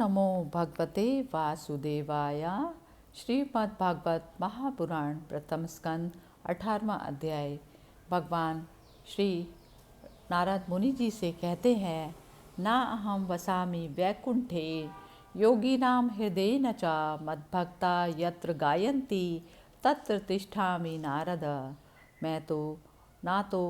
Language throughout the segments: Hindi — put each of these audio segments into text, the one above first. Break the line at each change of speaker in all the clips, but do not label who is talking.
नमो भगवते वासुदेवाय। श्रीमद्भागवत महापुराण प्रथम स्कंद 18वां अध्याय। भगवान श्री नारद मुनि जी से कहते हैं, ना अहम वसामि वैकुंठे योगिनां हृदयेन च मद्भक्ता यत्र गायन्ति तत्र तिष्ठामि नारद। मैं तो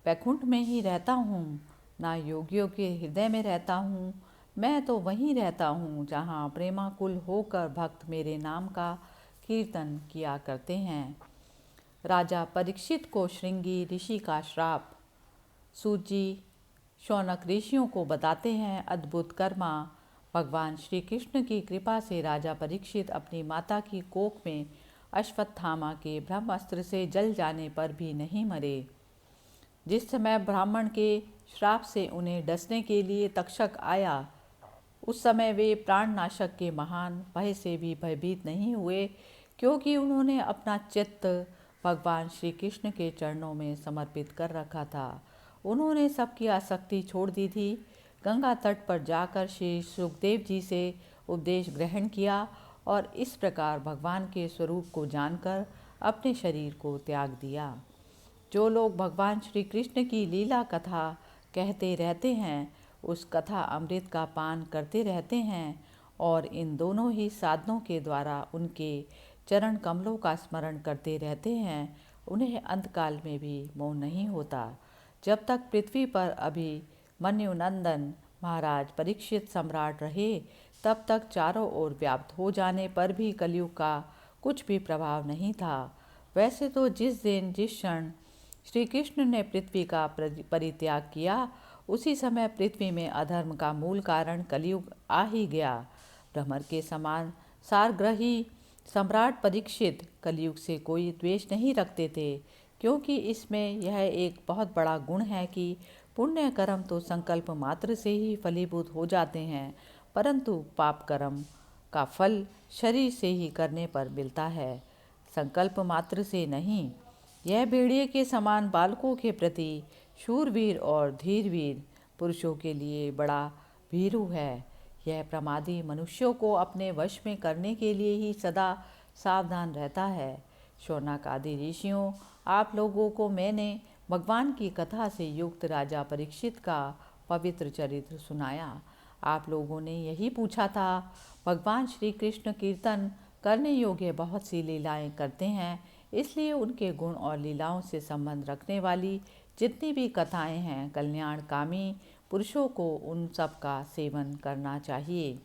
वैकुंठ में ही रहता हूँ, ना योगियों के हृदय में रहता हूँ। मैं तो वहीं रहता हूँ जहाँ प्रेमाकुल होकर भक्त मेरे नाम का कीर्तन किया करते हैं। राजा परीक्षित को श्रृंगी ऋषि का श्राप। सूत जी शौनक ऋषियों को बताते हैं अद्भुत कर्मा। भगवान श्री कृष्ण की कृपा से राजा परीक्षित अपनी माता की कोख में अश्वत्थामा के ब्रह्मास्त्र से जल जाने पर भी नहीं मरे। जिस समय ब्राह्मण के श्राप से उन्हें डसने के लिए तक्षक आया, उस समय वे प्राणनाशक के महान भय से भी भयभीत नहीं हुए, क्योंकि उन्होंने अपना चित्त भगवान श्री कृष्ण के चरणों में समर्पित कर रखा था। उन्होंने सबकी आसक्ति छोड़ दी थी। गंगा तट पर जाकर श्री सुखदेव जी से उपदेश ग्रहण किया और इस प्रकार भगवान के स्वरूप को जानकर अपने शरीर को त्याग दिया। जो लोग भगवान श्री कृष्ण की लीला कथा कहते रहते हैं, उस कथा अमृत का पान करते रहते हैं और इन दोनों ही साधनों के द्वारा उनके चरण कमलों का स्मरण करते रहते हैं, उन्हें अंतकाल में भी मोह नहीं होता। जब तक पृथ्वी पर अभिमन्यु नंदन महाराज परीक्षित सम्राट रहे, तब तक चारों ओर व्याप्त हो जाने पर भी कलयुग का कुछ भी प्रभाव नहीं था। वैसे तो जिस दिन जिस क्षण श्री कृष्ण ने पृथ्वी का परित्याग किया, उसी समय पृथ्वी में अधर्म का मूल कारण कलयुग आ ही गया। भ्रमर के समान सारग्रही सम्राट परीक्षित कलयुग से कोई द्वेष नहीं रखते थे, क्योंकि इसमें यह एक बहुत बड़ा गुण है कि पुण्य कर्म तो संकल्प मात्र से ही फलीभूत हो जाते हैं, परंतु पाप कर्म का फल शरीर से ही करने पर मिलता है, संकल्प मात्र से नहीं। यह भेड़िए के समान बालकों के प्रति शूरवीर और धीरवीर पुरुषों के लिए बड़ा भीरू है। यह प्रमादी मनुष्यों को अपने वश में करने के लिए ही सदा सावधान रहता है। शौनक आदि ऋषियों, आप लोगों को मैंने भगवान की कथा से युक्त राजा परीक्षित का पवित्र चरित्र सुनाया। आप लोगों ने यही पूछा था, भगवान श्री कृष्ण कीर्तन करने योग्य बहुत सी लीलाएं करते हैं, इसलिए उनके गुण और लीलाओं से संबंध रखने वाली जितनी भी कथाएं हैं, कल्याणकामी पुरुषों को उन सब का सेवन करना चाहिए।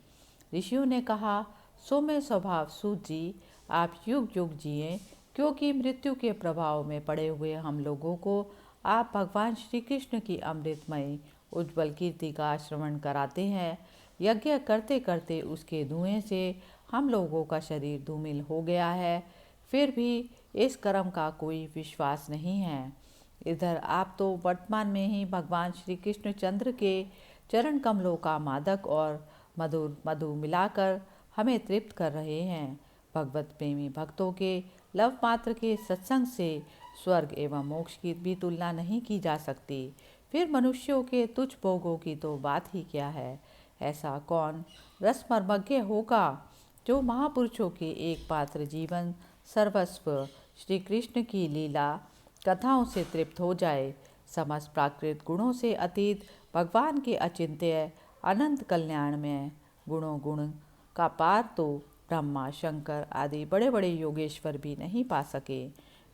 ऋषियों ने कहा, सौम्य स्वभाव सूत जी, आप युग युग जिए, क्योंकि मृत्यु के प्रभाव में पड़े हुए हम लोगों को आप भगवान श्री कृष्ण की अमृतमय उज्ज्वल कीर्ति का श्रवण कराते हैं। यज्ञ करते करते उसके धुएं से हम लोगों का शरीर धूमिल हो गया है, फिर भी इस कर्म का कोई विश्वास नहीं है। इधर आप तो वर्तमान में ही भगवान श्री कृष्ण चंद्र के चरण कमलों का मादक और मधुर मधु मिलाकर हमें तृप्त कर रहे हैं। भगवत प्रेमी भक्तों के लव मात्र के सत्संग से स्वर्ग एवं मोक्ष की भी तुलना नहीं की जा सकती, फिर मनुष्यों के तुच्छ भोगों की तो बात ही क्या है। ऐसा कौन रसमर्मज्ञ होगा जो महापुरुषों के एक पात्र जीवन सर्वस्व श्री कृष्ण की लीला कथाओं से तृप्त हो जाए। समस्त प्राकृत गुणों से अतीत भगवान के अचिंत्य अनंत कल्याण में गुणों गुण का पार तो ब्रह्मा शंकर आदि बड़े बड़े योगेश्वर भी नहीं पा सके।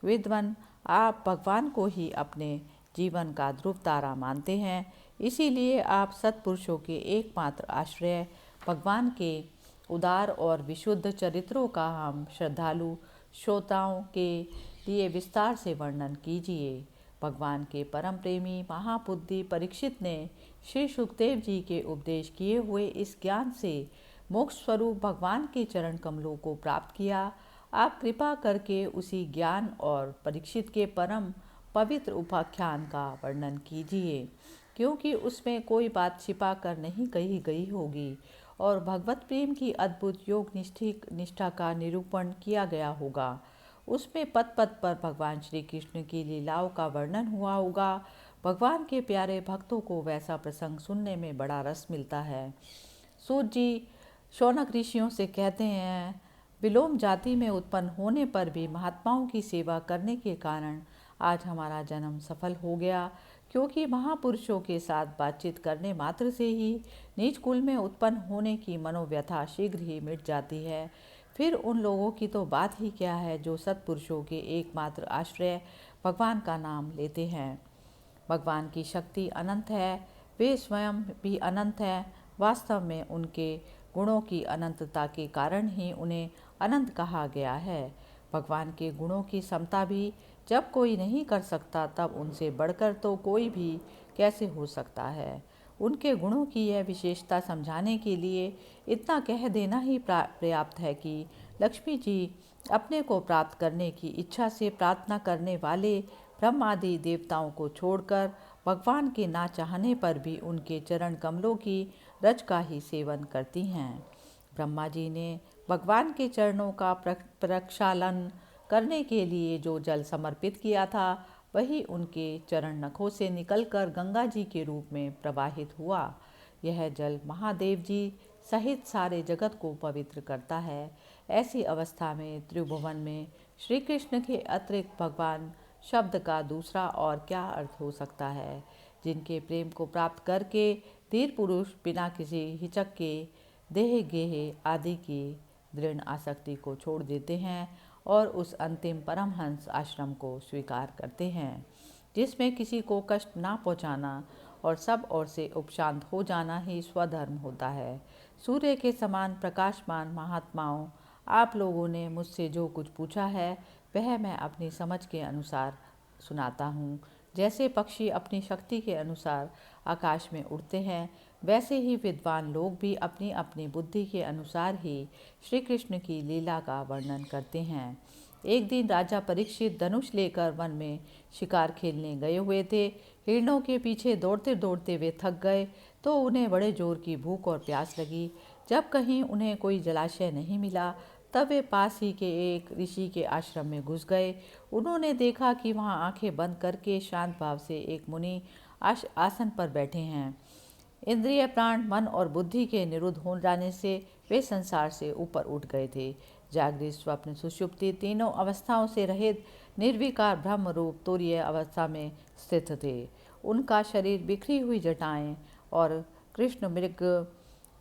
विद्वान, आप भगवान को ही अपने जीवन का ध्रुव तारा मानते हैं, इसीलिए आप सत्पुरुषों के एकमात्र आश्रय भगवान के उदार और विशुद्ध चरित्रों का हम श्रद्धालु श्रोताओं के लिए विस्तार से वर्णन कीजिए। भगवान के परम प्रेमी महाबुद्धि परीक्षित ने श्री सुखदेव जी के उपदेश किए हुए इस ज्ञान से मोक्ष स्वरूप भगवान के चरण कमलों को प्राप्त किया। आप कृपा करके उसी ज्ञान और परीक्षित के परम पवित्र उपाख्यान का वर्णन कीजिए, क्योंकि उसमें कोई बात छिपा कर नहीं कही गई होगी और भगवत प्रेम की अद्भुत योग निष्ठा का निरूपण किया गया होगा। उसमें पद पद पर भगवान श्री कृष्ण की लीलाओं का वर्णन हुआ होगा। भगवान के प्यारे भक्तों को वैसा प्रसंग सुनने में बड़ा रस मिलता है। सूत जी शौनक ऋषियों से कहते हैं, विलोम जाति में उत्पन्न होने पर भी महात्माओं की सेवा करने के कारण आज हमारा जन्म सफल हो गया, क्योंकि महापुरुषों के साथ बातचीत करने मात्र से ही नीच कुल में उत्पन्न होने की मनोव्यथा शीघ्र ही मिट जाती है। फिर उन लोगों की तो बात ही क्या है जो सत्पुरुषों के एकमात्र आश्रय भगवान का नाम लेते हैं। भगवान की शक्ति अनंत है, वे स्वयं भी अनंत हैं। वास्तव में उनके गुणों की अनंतता के कारण ही उन्हें अनंत कहा गया है। भगवान के गुणों की समता भी जब कोई नहीं कर सकता, तब उनसे बढ़कर तो कोई भी कैसे हो सकता है। उनके गुणों की यह विशेषता समझाने के लिए इतना कह देना ही पर्याप्त है कि लक्ष्मी जी अपने को प्राप्त करने की इच्छा से प्रार्थना करने वाले ब्रह्मादि देवताओं को छोड़कर भगवान के ना चाहने पर भी उनके चरण कमलों की रज का ही सेवन करती हैं। ब्रह्मा जी ने भगवान के चरणों का प्रक्षालन करने के लिए जो जल समर्पित किया था, वही उनके चरण नखों से निकलकर गंगा जी के रूप में प्रवाहित हुआ। यह जल महादेव जी सहित सारे जगत को पवित्र करता है। ऐसी अवस्था में त्रिभुवन में श्री कृष्ण के अतिरिक्त भगवान शब्द का दूसरा और क्या अर्थ हो सकता है। जिनके प्रेम को प्राप्त करके धीर पुरुष बिना किसी हिचक के देह गेह आदि की दृढ़ आसक्ति को छोड़ देते हैं और उस अंतिम परमहंस आश्रम को स्वीकार करते हैं, जिसमें किसी को कष्ट ना पहुंचाना और सब ओर से उपशांत हो जाना ही स्वधर्म होता है। सूर्य के समान प्रकाशमान महात्माओं, आप लोगों ने मुझसे जो कुछ पूछा है वह मैं अपनी समझ के अनुसार सुनाता हूँ। जैसे पक्षी अपनी शक्ति के अनुसार आकाश में उड़ते हैं, वैसे ही विद्वान लोग भी अपनी अपनी बुद्धि के अनुसार ही श्री कृष्ण की लीला का वर्णन करते हैं। एक दिन राजा परीक्षित धनुष लेकर वन में शिकार खेलने गए हुए थे। हिरणों के पीछे दौड़ते दौड़ते वे थक गए तो उन्हें बड़े जोर की भूख और प्यास लगी। जब कहीं उन्हें कोई जलाशय नहीं मिला, तब वे पास ही के एक ऋषि के आश्रम में घुस गए। उन्होंने देखा कि वहाँ आंखें बंद करके शांत भाव से एक मुनि आसन पर बैठे हैं। इंद्रिय, प्राण, मन और बुद्धि के निरुद्ध हो जाने से वे संसार से ऊपर उठ गए थे। जागृत, स्वप्न, सुषुप्ति तीनों अवस्थाओं से रहित निर्विकार ब्रह्म रूप तुरीय अवस्था में स्थित थे। उनका शरीर बिखरी हुई जटाएं और कृष्ण मृग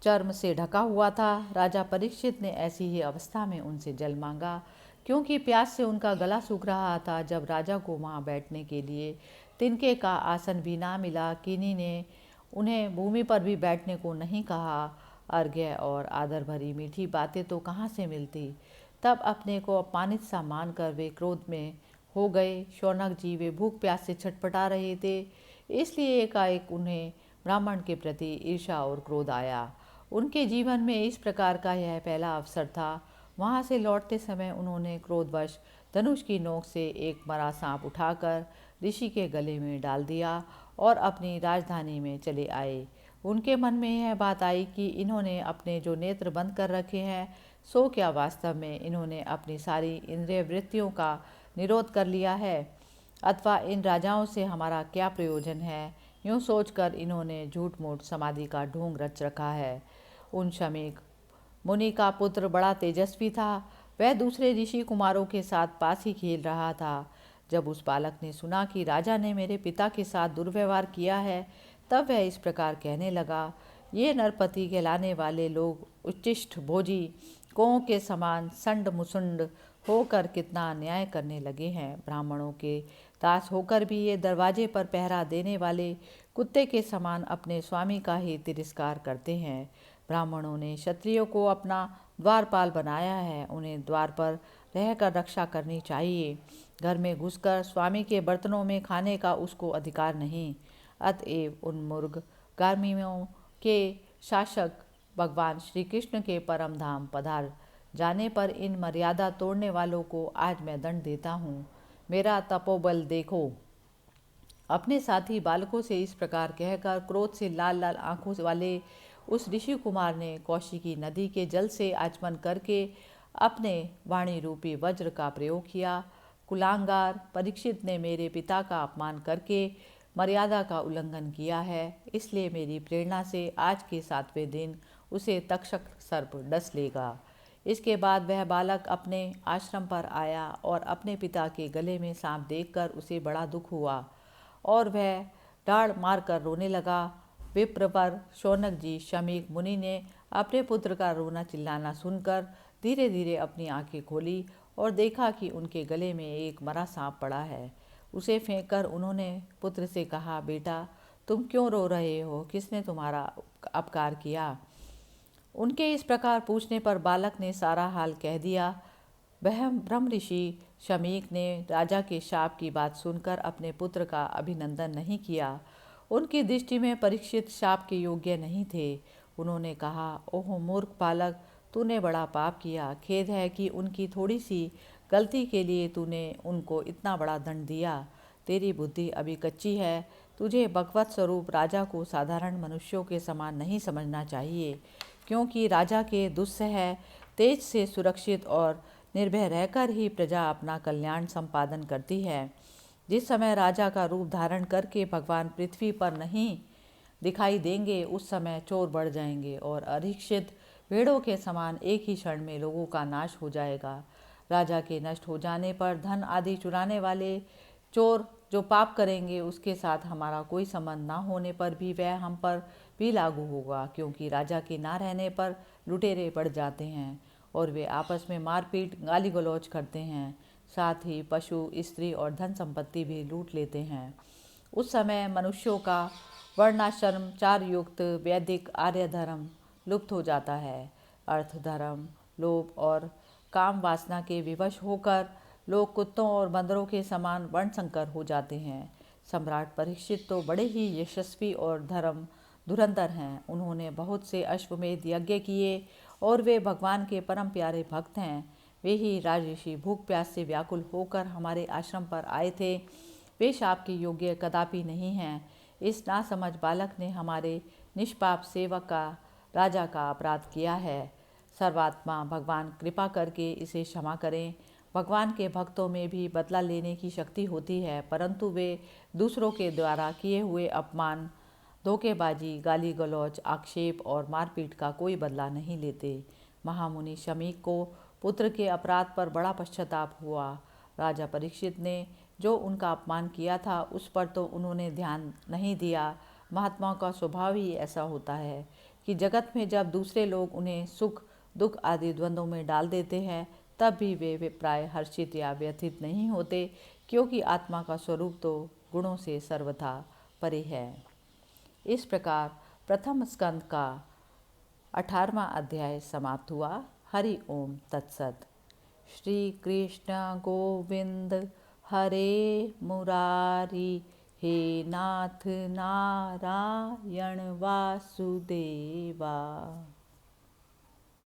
चर्म से ढका हुआ था। राजा परीक्षित ने ऐसी ही अवस्था में उनसे जल मांगा, क्योंकि प्यास से उनका गला सूख रहा था। जब राजा को वहाँ बैठने के लिए तिनके का आसन भी ना मिला, किन्हीं ने उन्हें भूमि पर भी बैठने को नहीं कहा। अर्घ्य और आदर भरी मीठी बातें तो कहाँ से मिलती। तब अपने को अपमानित सा मानकर वे क्रोध में हो गए। शौनक जी, वे भूख प्यास से छटपटा रहे थे, इसलिए एकाएक उन्हें ब्राह्मण के प्रति ईर्ष्या और क्रोध आया। उनके जीवन में इस प्रकार का यह पहला अवसर था। वहाँ से लौटते समय उन्होंने क्रोधवश धनुष की नोक से एक मरा सांप उठाकर ऋषि के गले में डाल दिया और अपनी राजधानी में चले आए। उनके मन में यह बात आई कि इन्होंने अपने जो नेत्र बंद कर रखे हैं, सो क्या वास्तव में इन्होंने अपनी सारी इंद्रिय वृत्तियों का निरोध कर लिया है, अथवा इन राजाओं से हमारा क्या प्रयोजन है। यूँ सोचकर इन्होंने झूठ मूठ समाधि का ढोंग रच रखा है। उन शमीक मुनि का पुत्र बड़ा तेजस्वी था। वह दूसरे ऋषि कुमारों के साथ पास ही खेल रहा था। जब उस बालक ने सुना कि राजा ने मेरे पिता के साथ दुर्व्यवहार किया है, तब वह इस प्रकार कहने लगा, ये नरपति कहलाने वाले लोग उच्चिष्ट भोजी कों के समान संड मुसुंड होकर कितना अन्याय करने लगे हैं। ब्राह्मणों के दास होकर भी ये दरवाजे पर पहरा देने वाले कुत्ते के समान अपने स्वामी का ही तिरस्कार करते हैं। ब्राह्मणों ने क्षत्रियों को अपना द्वारपाल बनाया है, उन्हें द्वार पर रहकर रक्षा करनी चाहिए। घर में घुसकर स्वामी के बर्तनों में खाने का उसको अधिकार नहीं। अतएव उन मूर्ख गार्मियों के शासक भगवान श्री कृष्ण के परम धाम पधार जाने पर इन मर्यादा तोड़ने वालों को आज मैं दंड देता हूँ। मेरा तपोबल देखो। अपने साथी बालकों से इस प्रकार कहकर क्रोध से लाल लाल आंखों वाले उस ऋषि कुमार ने कौशिकी नदी के जल से आचमन करके अपने वाणी रूपी वज्र का प्रयोग किया। कुलांगार परीक्षित ने मेरे पिता का अपमान करके मर्यादा का उल्लंघन किया है, इसलिए मेरी प्रेरणा से आज के 7वें दिन उसे तक्षक सर्प डस लेगा। इसके बाद वह बालक अपने आश्रम पर आया और अपने पिता के गले में सांप देखकर उसे बड़ा दुख हुआ और वह डाढ़ मारकर रोने लगा। विप्रवर शौनक जी शमीक मुनि ने अपने पुत्र का रोना चिल्लाना सुनकर धीरे धीरे अपनी आंखें खोली और देखा कि उनके गले में एक मरा सांप पड़ा है। उसे फेंककर उन्होंने पुत्र से कहा, बेटा तुम क्यों रो रहे हो? किसने तुम्हारा अपकार किया? उनके इस प्रकार पूछने पर बालक ने सारा हाल कह दिया। वह ब्रह्म ऋषि शमीक ने राजा के शाप की बात सुनकर अपने पुत्र का अभिनंदन नहीं किया। उनकी दृष्टि में परीक्षित शाप के योग्य नहीं थे। उन्होंने कहा, ओह मूर्ख बालक, तूने बड़ा पाप किया। खेद है कि उनकी थोड़ी सी गलती के लिए तूने उनको इतना बड़ा दंड दिया। तेरी बुद्धि अभी कच्ची है। तुझे भगवत स्वरूप राजा को साधारण मनुष्यों के समान नहीं समझना चाहिए, क्योंकि राजा के दुस्सह तेज से सुरक्षित और निर्भय रहकर ही प्रजा अपना कल्याण संपादन करती है। जिस समय राजा का रूप धारण करके भगवान पृथ्वी पर नहीं दिखाई देंगे, उस समय चोर बढ़ जाएंगे और अशिक्षित भेड़ों के समान एक ही क्षण में लोगों का नाश हो जाएगा। राजा के नष्ट हो जाने पर धन आदि चुराने वाले चोर जो पाप करेंगे, उसके साथ हमारा कोई संबंध ना होने पर भी वह हम पर भी लागू होगा, क्योंकि राजा के ना रहने पर लुटेरे बढ़ जाते हैं और वे आपस में मारपीट गाली गलौज करते हैं। साथ ही पशु, स्त्री और धन संपत्ति भी लूट लेते हैं। उस समय मनुष्यों का वर्णाश्रम चार युक्त वैदिक आर्य धर्म लुप्त हो जाता है। अर्थ धर्म, लोभ और काम वासना के विवश होकर लोग कुत्तों और बंदरों के समान वर्णसंकर हो जाते हैं। सम्राट परीक्षित तो बड़े ही यशस्वी और धर्म धुरंधर हैं। उन्होंने बहुत से अश्वमेध यज्ञ किए और वे भगवान के परम प्यारे भक्त हैं। वे ही राजऋषि भूख प्यास से व्याकुल होकर हमारे आश्रम पर आए थे। वे शाप के योग्य कदापि नहीं हैं। इस नासमझ बालक ने हमारे निष्पाप सेवक का राजा का अपराध किया है। सर्वात्मा भगवान कृपा करके इसे क्षमा करें। भगवान के भक्तों में भी बदला लेने की शक्ति होती है, परंतु वे दूसरों के द्वारा किए हुए अपमान, धोखेबाजी, गाली गलौज, आक्षेप और मारपीट का कोई बदला नहीं लेते। महामुनि शमीक को पुत्र के अपराध पर बड़ा पश्चाताप हुआ। राजा परीक्षित ने जो उनका अपमान किया था, उस पर तो उन्होंने ध्यान नहीं दिया। महात्माओं का स्वभाव ही ऐसा होता है कि जगत में जब दूसरे लोग उन्हें सुख दुख आदि द्वंद्वों में डाल देते हैं, तब भी वे प्राय हर्षित या व्यथित नहीं होते, क्योंकि आत्मा का स्वरूप तो गुणों से सर्वथा परे है। इस प्रकार प्रथम स्कंद का 18वां अध्याय समाप्त हुआ। हरि ओम तत्सत। श्री कृष्ण गोविंद हरे मुरारी, हे नाथ नारायण वासुदेवा।